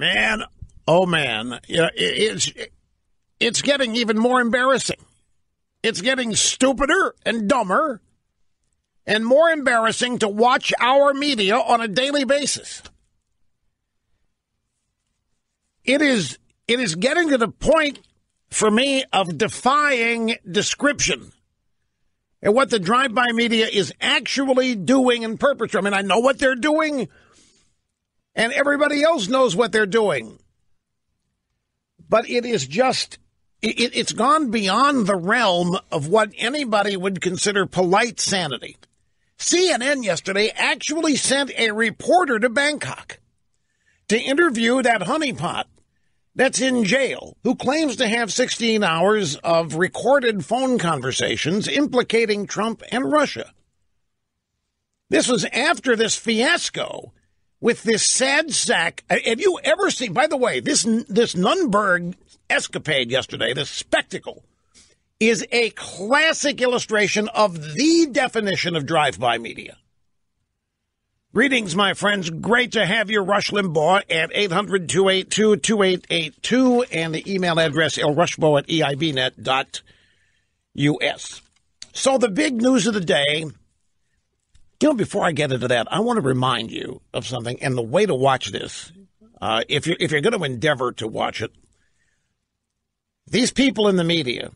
Man, oh man, it's getting even more embarrassing. It's getting stupider and dumber and more embarrassing to watch our media on a daily basis. It is getting to the point, for me, of defying description. And what the drive-by media is actually doing and perpetrating. I mean, I know what they're doing, and everybody else knows what they're doing. But it is just, it's gone beyond the realm of what anybody would consider polite sanity. CNN yesterday actually sent a reporter to Bangkok to interview that honeypot that's in jail, who claims to have 16 hours of recorded phone conversations implicating Trump and Russia. This was after this fiasco with this sad sack. Have you ever seen, by the way, this Nunberg escapade yesterday, this spectacle, is a classic illustration of the definition of drive-by media. Greetings, my friends. Great to have you. Rush Limbaugh at 800-282-2882 and the email address lrushbaugh@eibnet.us. So the big news of the day, before I get into that, I want to remind you of something, and the way to watch this, if you're going to endeavor to watch it, these people in the media,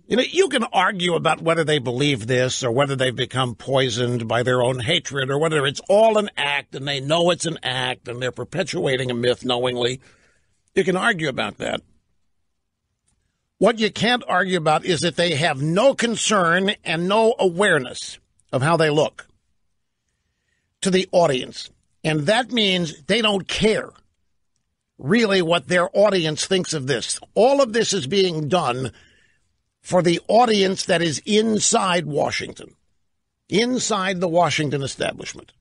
you can argue about whether they believe this or whether they've become poisoned by their own hatred or whether it's all an act and they know it's an act and they're perpetuating a myth knowingly. You can argue about that. What you can't argue about is that they have no concern and no awareness of how they look to the audience. And that means they don't care really what their audience thinks of this. All of this is being done for the audience that is inside Washington, inside the Washington establishment.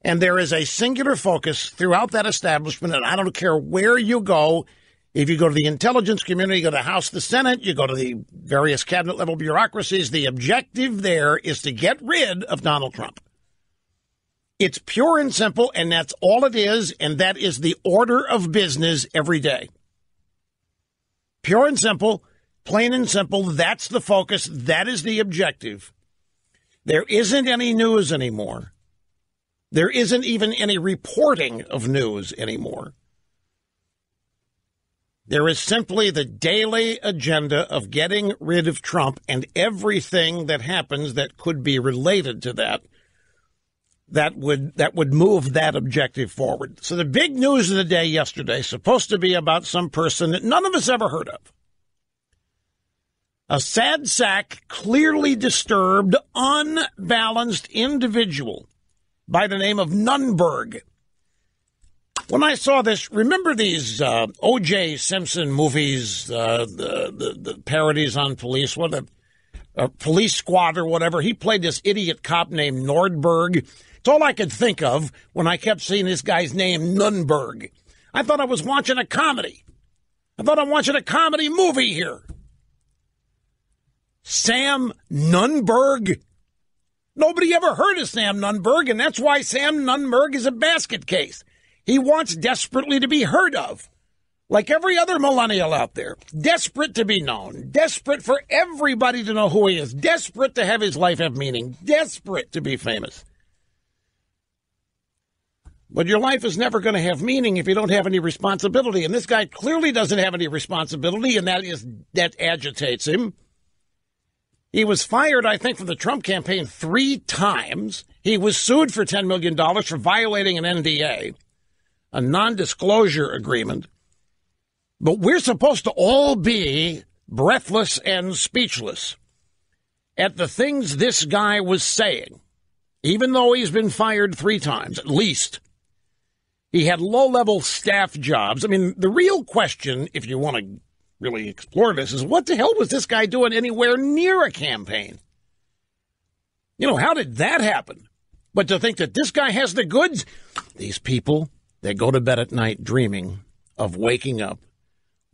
And there is a singular focus throughout that establishment, and I don't care where you go. If you go to the intelligence community, you go to the House, the Senate, you go to the various cabinet-level bureaucracies, the objective there is to get rid of Donald Trump. It's pure and simple, and that's all it is, and that is the order of business every day. Pure and simple. Plain and simple, that's the focus. That is the objective. There isn't any news anymore. There isn't even any reporting of news anymore. There is simply the daily agenda of getting rid of Trump and everything that happens that could be related to that would move that objective forward. So the big news of the day yesterday is supposed to be about some person that none of us ever heard of. A sad sack, clearly disturbed, unbalanced individual by the name of Nunberg. When I saw this, remember these O.J. Simpson movies, the parodies on police, Police Squad or whatever? He played this idiot cop named Nordberg. It's all I could think of when I kept seeing this guy's name, Nunberg. I thought I was watching a comedy. I thought I'm watching a comedy movie here. Sam Nunberg? Nobody ever heard of Sam Nunberg, and that's why Sam Nunberg is a basket case. He wants desperately to be heard of, like every other millennial out there. Desperate to be known, desperate for everybody to know who he is, desperate to have his life have meaning, desperate to be famous. But your life is never going to have meaning if you don't have any responsibility, and this guy clearly doesn't have any responsibility, and that agitates him. He was fired, I think, from the Trump campaign 3 times. He was sued for $10 million for violating an NDA, a non-disclosure agreement. But we're supposed to all be breathless and speechless at the things this guy was saying, even though he's been fired 3 times, at least. He had low-level staff jobs. I mean, the real question, if you want to really explore this, is what the hell was this guy doing anywhere near a campaign? How did that happen? But to think that this guy has the goods, these people, they go to bed at night dreaming of waking up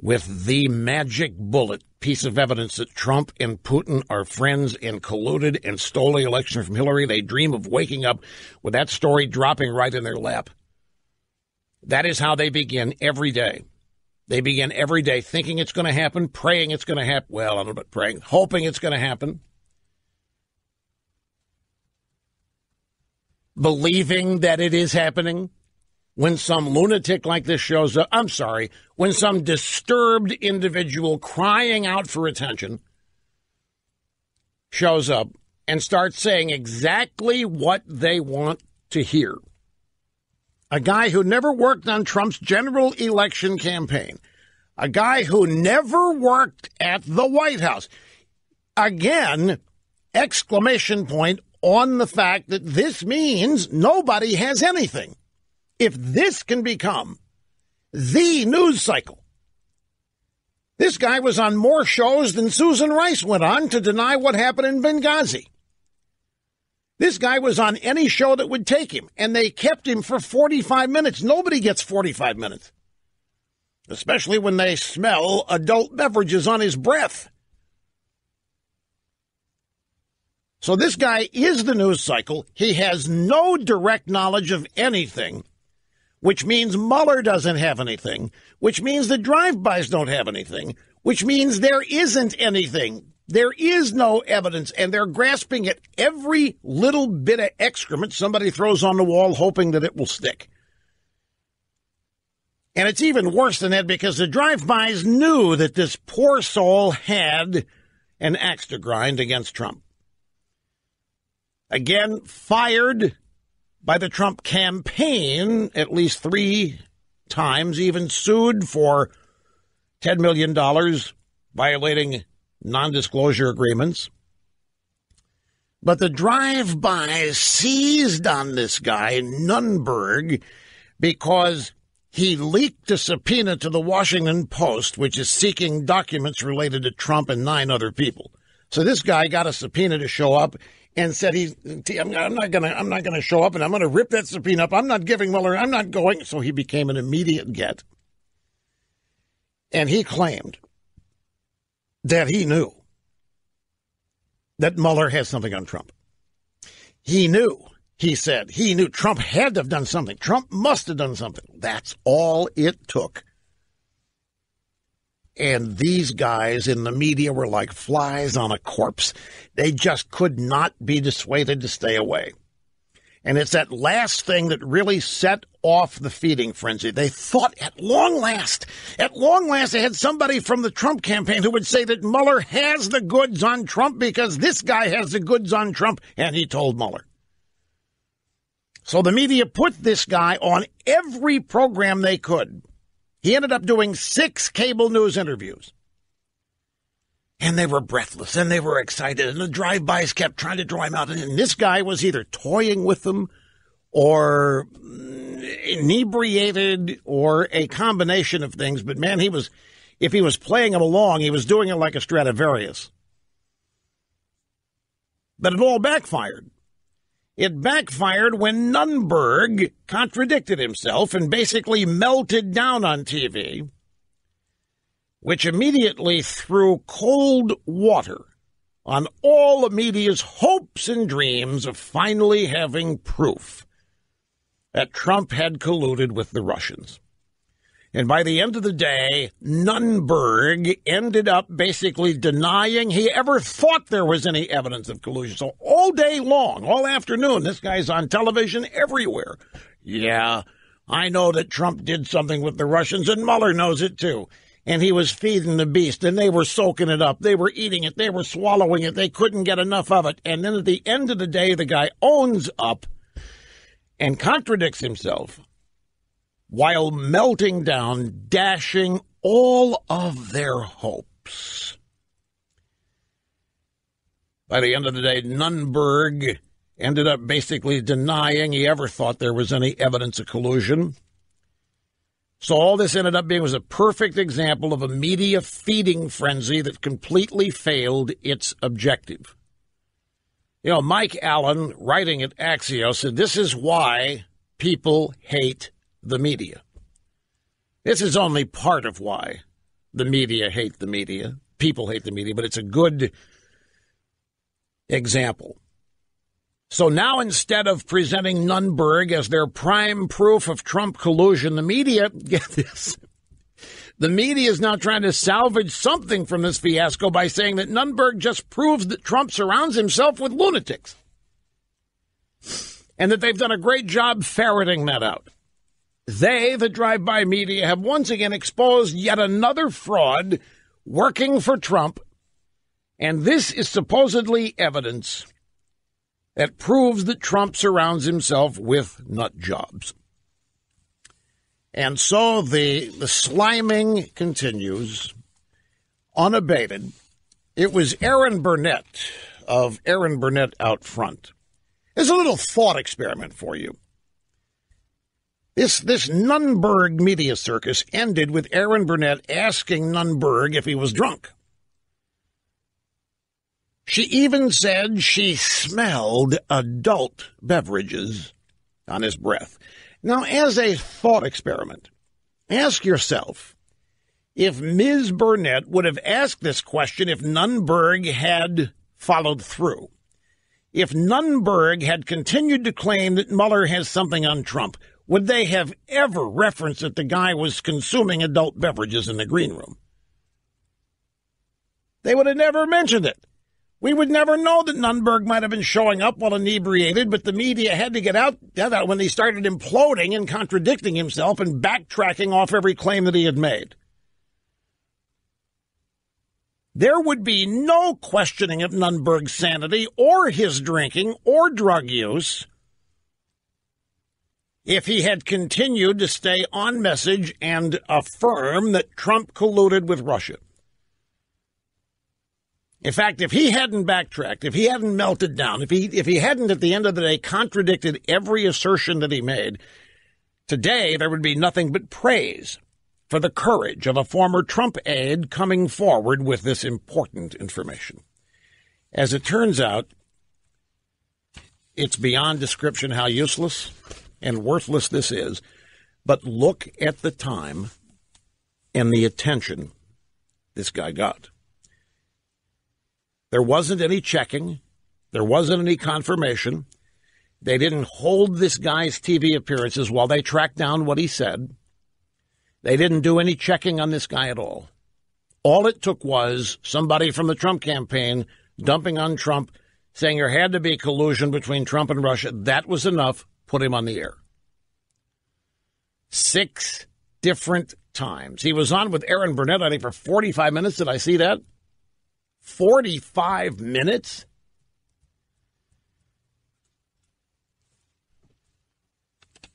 with the magic bullet piece of evidence that Trump and Putin are friends and colluded and stole the election from Hillary. They dream of waking up with that story dropping right in their lap. That is how they begin every day. They begin every day thinking it's going to happen, praying it's going to happen. Well, I don't know about praying, hoping it's going to happen. Believing that it is happening. When some lunatic like this shows up, when some disturbed individual crying out for attention shows up and starts saying exactly what they want to hear. A guy who never worked on Trump's general election campaign. A guy who never worked at the White House. Again, exclamation point on the fact that this means nobody has anything. If this can become the news cycle, this guy was on more shows than Susan Rice went on to deny what happened in Benghazi. This guy was on any show that would take him, and they kept him for 45 minutes. Nobody gets 45 minutes, especially when they smell adult beverages on his breath. So this guy is the news cycle. He has no direct knowledge of anything, which means Mueller doesn't have anything, which means the drive-bys don't have anything, which means there isn't anything. There is no evidence, and they're grasping at every little bit of excrement somebody throws on the wall, hoping that it will stick. And it's even worse than that because the drive-bys knew that this poor soul had an axe to grind against Trump. Again, fired by the Trump campaign at least 3 times, even sued for $10 million, violating non-disclosure agreements. But the drive-by seized on this guy, Nunberg, because he leaked a subpoena to the Washington Post, which is seeking documents related to Trump and 9 other people. So this guy got a subpoena to show up and said, I'm not going to show up, and I'm going to rip that subpoena up. I'm not giving Mueller, I'm not going. So he became an immediate get. And he claimed that he knew that Mueller had something on Trump. He knew Trump had to have done something. Trump must have done something. That's all it took. And these guys in the media were like flies on a corpse. They just could not be dissuaded to stay away. And it's that last thing that really set off the feeding frenzy. They thought at long last, they had somebody from the Trump campaign who would say that Mueller has the goods on Trump because this guy has the goods on Trump, and he told Mueller. So the media put this guy on every program they could. He ended up doing 6 cable news interviews. And they were breathless, and they were excited, and the drive-bys kept trying to draw him out. And this guy was either toying with them or inebriated or a combination of things. But, man, if he was playing them along, he was doing it like a Stradivarius. But it all backfired. It backfired when Nunberg contradicted himself and basically melted down on TV, which immediately threw cold water on all the media's hopes and dreams of finally having proof that Trump had colluded with the Russians. And by the end of the day, Nunberg ended up basically denying he ever thought there was any evidence of collusion. So all day long, all afternoon, this guy's on television everywhere. Yeah, I know that Trump did something with the Russians, and Mueller knows it too. And he was feeding the beast, and they were soaking it up. They were eating it. They were swallowing it. They couldn't get enough of it. And then at the end of the day, the guy owns up and contradicts himself, while melting down, dashing all of their hopes. By the end of the day, Nunberg ended up basically denying he ever thought there was any evidence of collusion. So all this ended up being was a perfect example of a media feeding frenzy that completely failed its objective. You know, Mike Allen, writing at Axios, said this is why people hate the media. This is only part of why the media hate the media. People hate the media, but it's a good example. So now instead of presenting Nunberg as their prime proof of Trump collusion, the media, get this, the media is now trying to salvage something from this fiasco by saying that Nunberg just proves that Trump surrounds himself with lunatics and that they've done a great job ferreting that out. They, the drive-by media, have once again exposed yet another fraud working for Trump, and this is supposedly evidence that proves that Trump surrounds himself with nut jobs. And so the sliming continues unabated. It was Aaron Burnett of Aaron Burnett Out Front. There's a little thought experiment for you. This Nunberg media circus ended with Aaron Burnett asking Nunberg if he was drunk. She even said she smelled adult beverages on his breath. Now, as a thought experiment, ask yourself if Ms. Burnett would have asked this question if Nunberg had followed through. If Nunberg had continued to claim that Mueller has something on Trump, would they have ever referenced that the guy was consuming adult beverages in the green room? They would have never mentioned it. We would never know that Nunberg might have been showing up while inebriated, but the media had to get out that when he started imploding and contradicting himself and backtracking off every claim that he had made. There would be no questioning of Nunberg's sanity or his drinking or drug use if he had continued to stay on message and affirm that Trump colluded with Russia. In fact, if he hadn't backtracked, if he hadn't melted down, if he hadn't at the end of the day contradicted every assertion that he made, today there would be nothing but praise for the courage of a former Trump aide coming forward with this important information. As it turns out, it's beyond description how useless and worthless this is, but look at the time and the attention this guy got. There wasn't any checking. There wasn't any confirmation. They didn't hold this guy's TV appearances while they tracked down what he said. They didn't do any checking on this guy at all. All it took was somebody from the Trump campaign dumping on Trump, saying there had to be collusion between Trump and Russia. That was enough. Put him on the air. 6 different times. He was on with Aaron Burnett, I think, for 45 minutes. Did I see that? 45 minutes?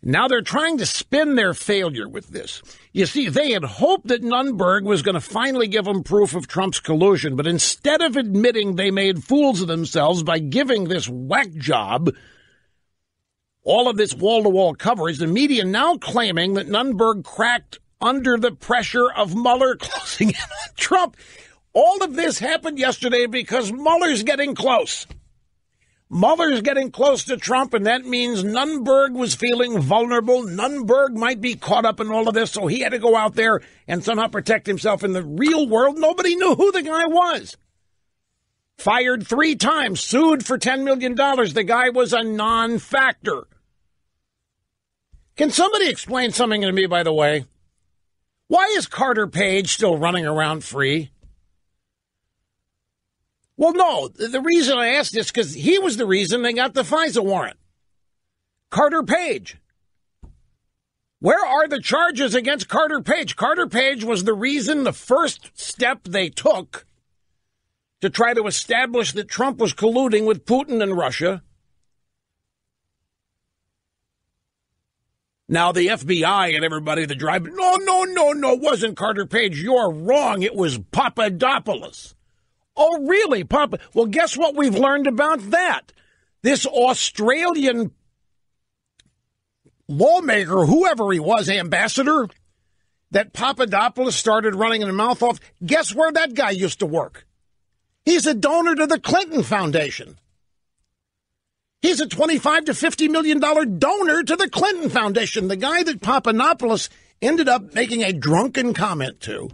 Now they're trying to spin their failure with this. You see, they had hoped that Nunberg was going to finally give them proof of Trump's collusion, but instead of admitting they made fools of themselves by giving this whack job all of this wall-to-wall coverage, the media now claiming that Nunberg cracked under the pressure of Mueller closing in on Trump. All of this happened yesterday because Mueller's getting close. Mueller's getting close to Trump, and that means Nunberg was feeling vulnerable. Nunberg might be caught up in all of this, so he had to go out there and somehow protect himself. In the real world, nobody knew who the guy was. Fired 3 times, sued for $10 million. The guy was a non-factor. Can somebody explain something to me, by the way? Why is Carter Page still running around free? Well, no, the reason I asked this is because he was the reason they got the FISA warrant. Carter Page. Where are the charges against Carter Page? Carter Page was the reason, the first step they took to try to establish that Trump was colluding with Putin and Russia. Now the FBI and everybody, the drive, no, it wasn't Carter Page. You're wrong. It was Papadopoulos. Oh, really, Papa? Well, guess what we've learned about that? This Australian lawmaker, whoever he was, ambassador, that Papadopoulos started running in mouth off, guess where that guy used to work? He's a donor to the Clinton Foundation. He's a $25 to $50 million donor to the Clinton Foundation, the guy that Papadopoulos ended up making a drunken comment to.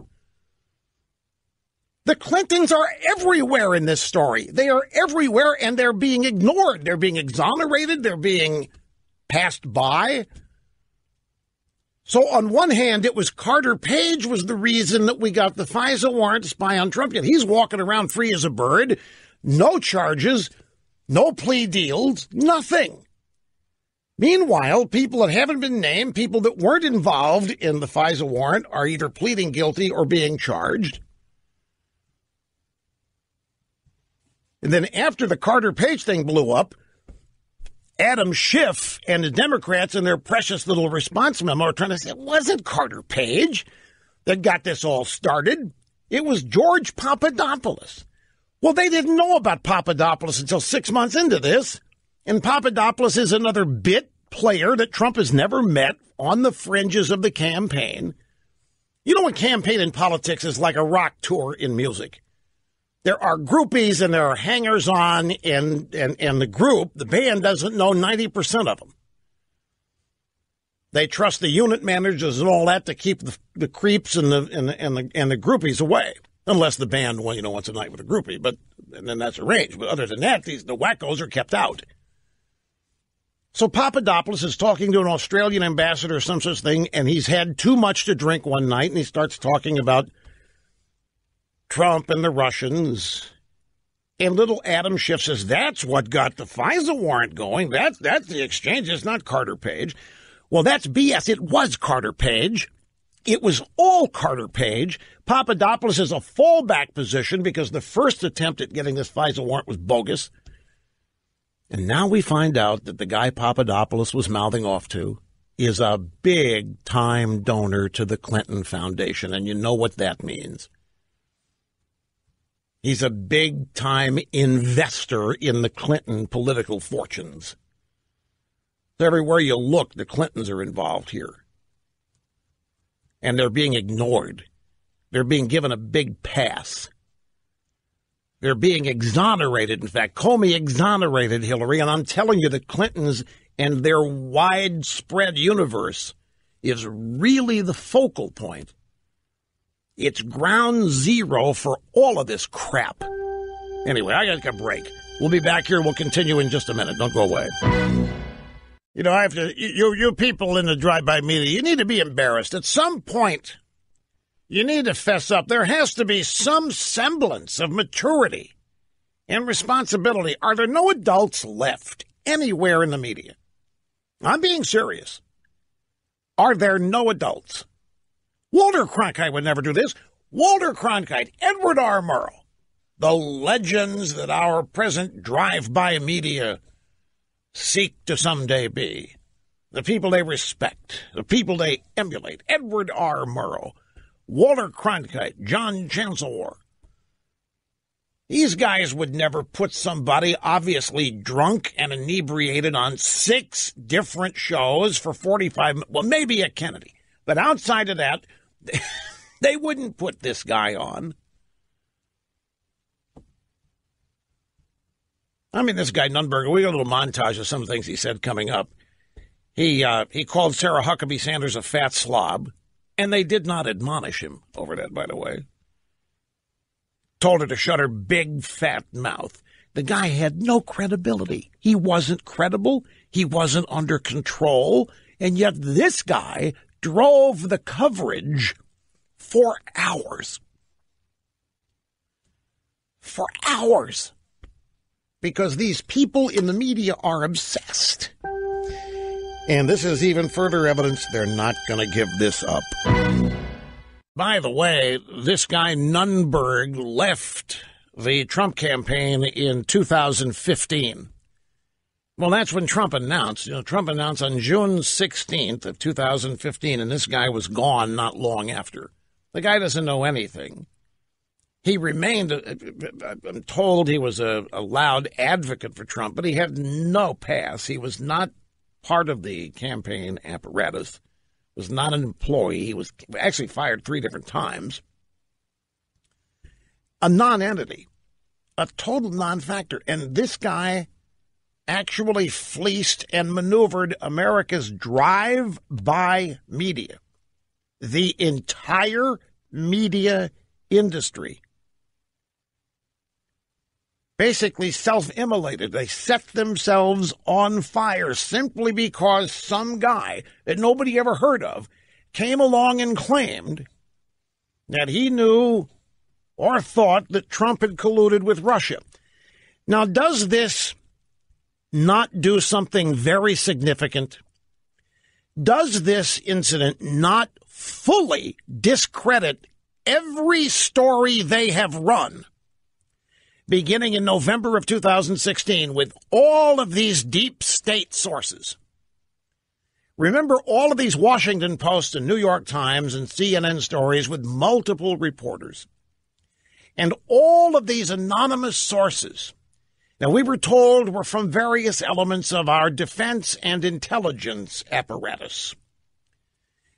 The Clintons are everywhere in this story. They are everywhere, and they're being ignored. They're being exonerated. They're being passed by. So on one hand, it was Carter Page was the reason that we got the FISA warrant to spy on Trump. Yet he's walking around free as a bird. No charges, no plea deals, nothing. Meanwhile, people that haven't been named, people that weren't involved in the FISA warrant, are either pleading guilty or being charged. And then after the Carter Page thing blew up, Adam Schiff and the Democrats in their precious little response memo are trying to say it wasn't Carter Page that got this all started. It was George Papadopoulos. Well, they didn't know about Papadopoulos until 6 months into this. And Papadopoulos is another bit player that Trump has never met on the fringes of the campaign. You know, a campaign in politics is like a rock tour in music. There are groupies and there are hangers-on, and the group, the band, doesn't know 90% of them. They trust the unit managers and all that to keep the creeps and the groupies away, unless the band, well, wants a night with a groupie, and then that's arranged. But other than that, the wackos are kept out. So Papadopoulos is talking to an Australian ambassador or some such thing, and he's had too much to drink one night, and he starts talking about Trump and the Russians. And little Adam Schiff says, that's what got the FISA warrant going. That's the exchange. It's not Carter Page. Well, that's BS. It was Carter Page. It was all Carter Page. Papadopoulos is a fallback position because the first attempt at getting this FISA warrant was bogus. And now we find out that the guy Papadopoulos was mouthing off to is a big-time donor to the Clinton Foundation. And you know what that means. He's a big-time investor in the Clinton political fortunes. So everywhere you look, the Clintons are involved here. And they're being ignored. They're being given a big pass. They're being exonerated. In fact, Comey exonerated Hillary. And I'm telling you, the Clintons and their widespread universe is really the focal point. It's ground zero for all of this crap. Anyway, I got to take a break. We'll be back here. We'll continue in just a minute. Don't go away. I have to. You people in the drive-by media, you need to be embarrassed. At some point, you need to fess up. There has to be some semblance of maturity and responsibility. Are there no adults left anywhere in the media? I'm being serious. Are there no adults? Walter Cronkite would never do this. Walter Cronkite, Edward R. Murrow, the legends that our present drive-by media seek to someday be, the people they respect, the people they emulate. Edward R. Murrow, Walter Cronkite, John Chancellor. These guys would never put somebody obviously drunk and inebriated on 6 different shows for 45 minutes. Well, maybe a Kennedy. But outside of that, they wouldn't put this guy on. I mean, this guy Nunberger, we got a little montage of some things he said coming up. He called Sarah Huckabee Sanders a fat slob, and they did not admonish him over that, by the way. Told her to shut her big, fat mouth. The guy had no credibility. He wasn't credible. He wasn't under control. And yet this guy drove the coverage for hours. For hours. Because these people in the media are obsessed. And this is even further evidence they're not going to give this up. By the way, this guy Nunberg left the Trump campaign in 2015. Well, that's when Trump announced. Trump announced on June 16th of 2015, and this guy was gone not long after. The guy doesn't know anything. He remained, I'm told he was a loud advocate for Trump, but he had no pass. He was not part of the campaign apparatus, was not an employee. He was actually fired 3 different times. A non-entity, a total non-factor. And this guy actually fleeced and maneuvered America's drive-by media, the entire media industry, basically self-immolated. They set themselves on fire simply because some guy that nobody ever heard of came along and claimed that he knew or thought that Trump had colluded with Russia. Now, does this not do something very significant? Does this incident not fully discredit every story they have run, beginning in November of 2016, with all of these deep state sources? Remember all of these Washington Post and New York Times and CNN stories with multiple reporters, and all of these anonymous sources. Now, we were told were from various elements of our defense and intelligence apparatus.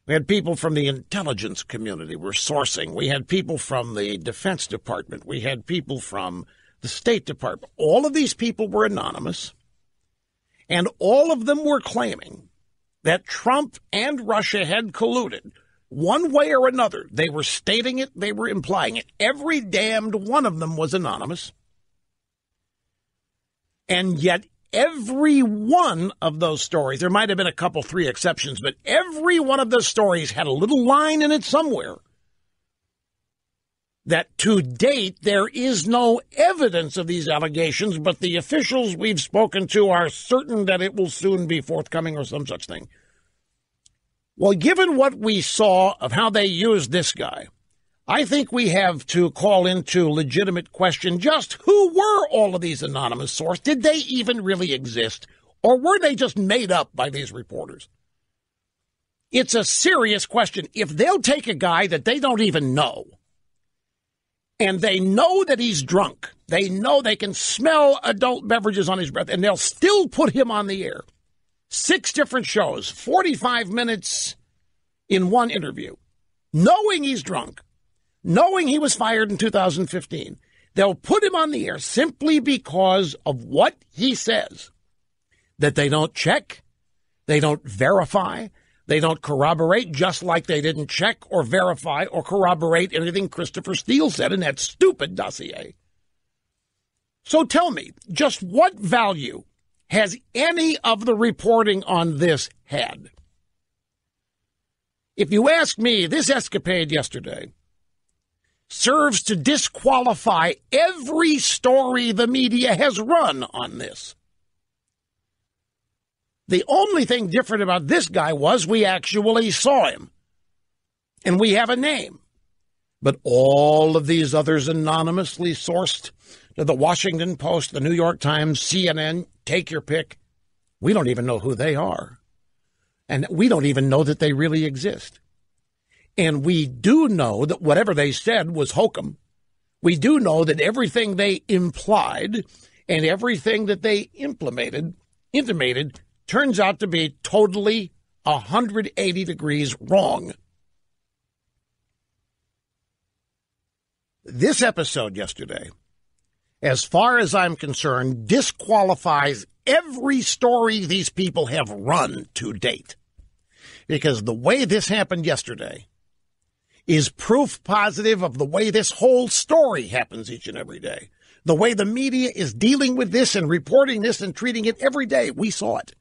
We had people from the intelligence community were sourcing. We had people from the Defense Department. We had people from the State Department. All of these people were anonymous, and all of them were claiming that Trump and Russia had colluded one way or another. They were stating it. They were implying it. Every damned one of them was anonymous. And yet every one of those stories, there might have been a couple, three exceptions, but every one of those stories had a little line in it somewhere that to date there is no evidence of these allegations, but the officials we've spoken to are certain that it will soon be forthcoming or some such thing. Well, given what we saw of how they used this guy, I think we have to call into legitimate question just who were all of these anonymous sources? Did they even really exist? Or were they just made up by these reporters? It's a serious question. If they'll take a guy that they don't even know, and they know that he's drunk, they know they can smell adult beverages on his breath, and they'll still put him on the air. 6 different shows, 45 minutes in one interview, knowing he's drunk, knowing he was fired in 2015, they'll put him on the air simply because of what he says, that they don't check, they don't verify, they don't corroborate, just like they didn't check or verify or corroborate anything Christopher Steele said in that stupid dossier. So tell me, just what value has any of the reporting on this had? If you ask me, this escapade yesterday serves to disqualify every story the media has run on this. The only thing different about this guy was we actually saw him, and we have a name. But all of these others anonymously sourced to the Washington Post, the New York Times, CNN, take your pick, we don't even know who they are. And we don't even know that they really exist. And we do know that whatever they said was hokum. We do know that everything they implied and everything that they intimated, turns out to be totally 180 degrees wrong. This episode yesterday, as far as I'm concerned, disqualifies every story these people have run to date. Because the way this happened yesterday is proof positive of the way this whole story happens each and every day. The way the media is dealing with this and reporting this and treating it every day. We saw it.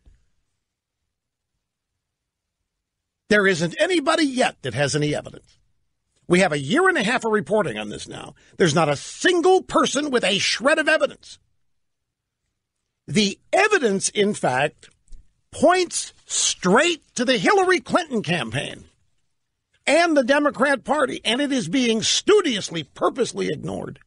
There isn't anybody yet that has any evidence. We have a year and a half of reporting on this now. There's not a single person with a shred of evidence. The evidence, in fact, points straight to the Hillary Clinton campaign and the Democrat Party, and it is being studiously, purposely ignored.